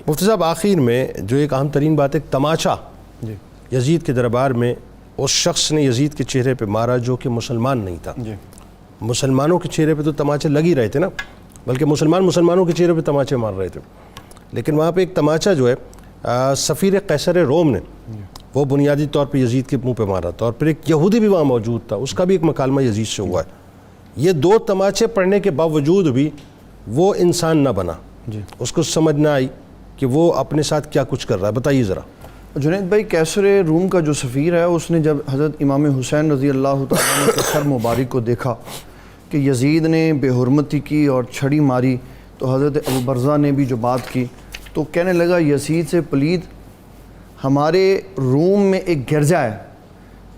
مفتی صاحب آخر میں جو ایک اہم ترین بات ہے تماچا یزید کے دربار میں اس شخص نے یزید کے چہرے پہ مارا جو کہ مسلمان نہیں تھا. مسلمانوں کے چہرے پہ تو تماچے لگ ہی رہے تھے نا، بلکہ مسلمانوں کے چہرے پہ تماچے مار رہے تھے. لیکن وہاں پہ ایک تماچا جو ہے سفیر قیصر روم نے وہ بنیادی طور پہ یزید کے منہ پہ مارا تھا، اور پھر ایک یہودی بھی وہاں موجود تھا، اس کا بھی ایک مکالمہ یزید سے ہوا ہے. یہ دو تماچے پڑھنے کے باوجود بھی وہ انسان نہ بنا، اس کو سمجھ نہ آئی کہ وہ اپنے ساتھ کیا کچھ کر رہا ہے. بتائیے ذرا. جنید بھائی، قیصر روم کا جو سفیر ہے اس نے جب حضرت امام حسین رضی اللہ تعالیٰ عنہ کے سر مبارک کو دیکھا کہ یزید نے بے حرمتی کی اور چھڑی ماری، تو حضرت ابو برزہ نے بھی جو بات کی تو کہنے لگا یزید سے پلید ہمارے روم میں ایک گرجا ہے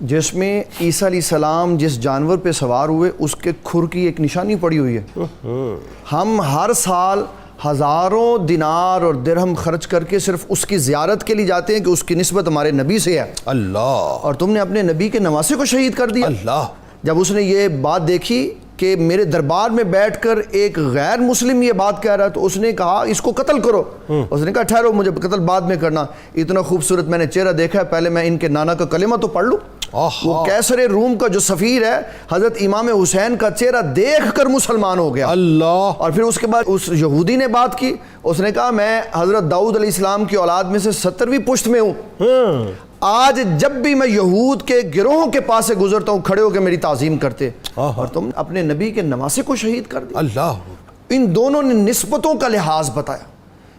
جس میں عیسیٰ علیہ السلام جس جانور پہ سوار ہوئے اس کے کھر کی ایک نشانی پڑی ہوئی ہے. ہم ہر سال ہزاروں دینار اور درہم خرچ کر کے صرف اس کی زیارت کے لیے جاتے ہیں کہ اس کی نسبت ہمارے نبی سے ہے. اللہ. اور تم نے اپنے نبی کے نواسے کو شہید کر دیا. اللہ. جب اس نے یہ بات دیکھی کہ میرے دربار میں بیٹھ کر ایک غیر مسلم یہ بات کہہ رہا ہے تو اس نے کہا اس کو قتل کرو. اس نے کہا ٹھہرو، مجھے قتل بعد میں کرنا، اتنا خوبصورت میں نے چہرہ دیکھا ہے، پہلے میں ان کے نانا کا کلمہ تو پڑھ لوں. وہ قیصر روم کا جو سفیر ہے حضرت امام حسین کا چہرہ دیکھ کر مسلمان ہو گیا. اللہ. اور پھر اس کے بعد اس یہودی نے بات کی، اس نے کہا میں حضرت داؤد علیہ السلام کی اولاد میں سے 70ویں پشت میں ہوں. آج جب بھی میں یہود کے گروہوں کے پاس سے گزرتا ہوں کھڑے ہو کے میری تعظیم کرتے، اور تم اپنے نبی کے نواسے کو شہید کر دیا. اللہ. ان دونوں نے نسبتوں کا لحاظ بتایا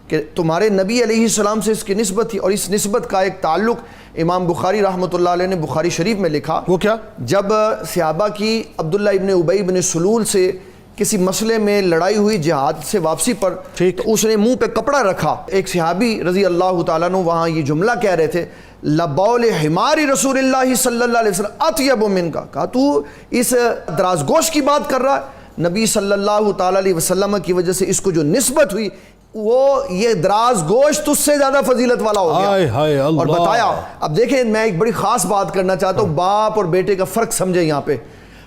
کہ تمہارے نبی علیہ السلام سے اس کی نسبت تھی، اور اس نسبت کا ایک تعلق امام بخاری رحمۃ اللہ علیہ نے بخاری شریف میں لکھا. وہ کیا؟ جب صحابہ کی عبداللہ ابن ابی بن سلول سے کسی مسئلے میں لڑائی ہوئی جہاد سے واپسی پر، تو اس نے منہ پہ کپڑا رکھا. ایک صحابی رضی اللہ تعالیٰ عنہ وہاں یہ جملہ کہہ رہے تھے لبول حمار رسول اللہ صلی اللہ علیہ وسلم اطیب من کا، کہا تو اس دراز گوشت کی بات کر رہا ہے. نبی صلی اللہ تعالیٰ علیہ وسلم کی وجہ سے اس کو جو نسبت ہوئی وہ یہ دراز گوشت اس سے زیادہ فضیلت والا ہو گیا. اور بتایا. اب دیکھیں میں ایک بڑی خاص بات کرنا چاہتا ہوں، باپ اور بیٹے کا فرق سمجھیں. یہاں پہ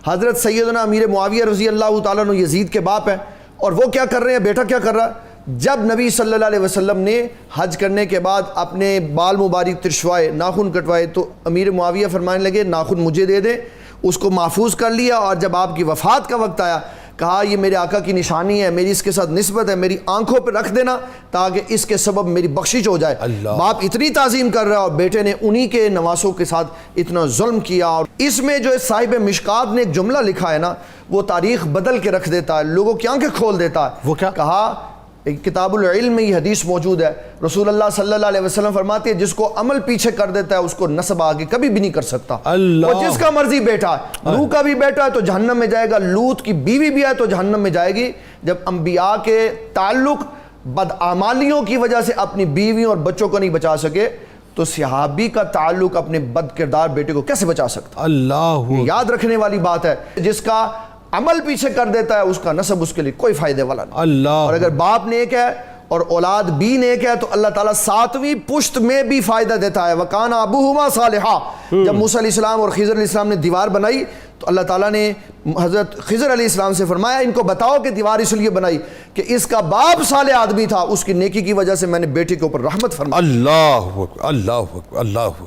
حضرت سیدنا امیر معاویہ رضی اللہ تعالیٰ عنہ یزید کے باپ ہیں، اور وہ کیا کر رہے ہیں، بیٹا کیا کر رہا ہے. جب نبی صلی اللہ علیہ وسلم نے حج کرنے کے بعد اپنے بال مبارک ترشوائے، ناخن کٹوائے، تو امیر معاویہ فرمانے لگے ناخن مجھے دے دیں. اس کو محفوظ کر لیا، اور جب آپ کی وفات کا وقت آیا کہا یہ میرے آقا کی نشانی ہے، میری اس کے ساتھ نسبت ہے، میری آنکھوں پہ رکھ دینا تاکہ اس کے سبب میری بخشش ہو جائے. باپ اتنی تعظیم کر رہا ہے اور بیٹے نے انہی کے نواسوں کے ساتھ اتنا ظلم کیا. اور اس میں جو صاحب مشکات نے ایک جملہ لکھا ہے نا، وہ تاریخ بدل کے رکھ دیتا ہے، لوگوں کی آنکھیں کھول دیتا ہے. وہ کیا کہا؟ کتاب العلم میں یہ حدیث موجود ہے، رسول اللہ صلی اللہ علیہ وسلم فرماتے ہیں جس کو عمل پیچھے کر دیتا ہے اس کو نسب آگے کبھی بھی نہیں کر سکتا. وہ جس کا مرضی بیٹا ہے، نوح کا بھی بیٹا ہے تو جہنم میں جائے گا، لوط کی بیوی بھی ہے تو جہنم میں جائے گی. جب انبیاء کے تعلق بدعمالیوں کی وجہ سے اپنی بیویوں اور بچوں کو نہیں بچا سکے تو صحابی کا تعلق اپنے بد کردار بیٹے کو کیسے بچا سکتا؟ اللہ. یاد رکھنے والی بات ہے، جس کا عمل پیچھے کر دیتا ہے اس کا نسب اس کے لیے کوئی فائدے والا نہیں. اللہ. اور اگر باپ نیک ہے اور اولاد بھی نیک ہے تو اللہ تعالیٰ 7ویں پشت میں بھی فائدہ دیتا ہے. وَكَانَ أَبُوهُمَا صَالِحًا. جب موسیٰ علیہ السلام اور خضر علیہ السلام نے دیوار بنائی تو اللہ تعالیٰ نے حضرت خضر علیہ السلام سے فرمایا ان کو بتاؤ کہ دیوار اس لیے بنائی کہ اس کا باپ صالح آدمی تھا، اس کی نیکی کی وجہ سے میں نے بیٹے کے اوپر رحمت فرمائی. اللہ.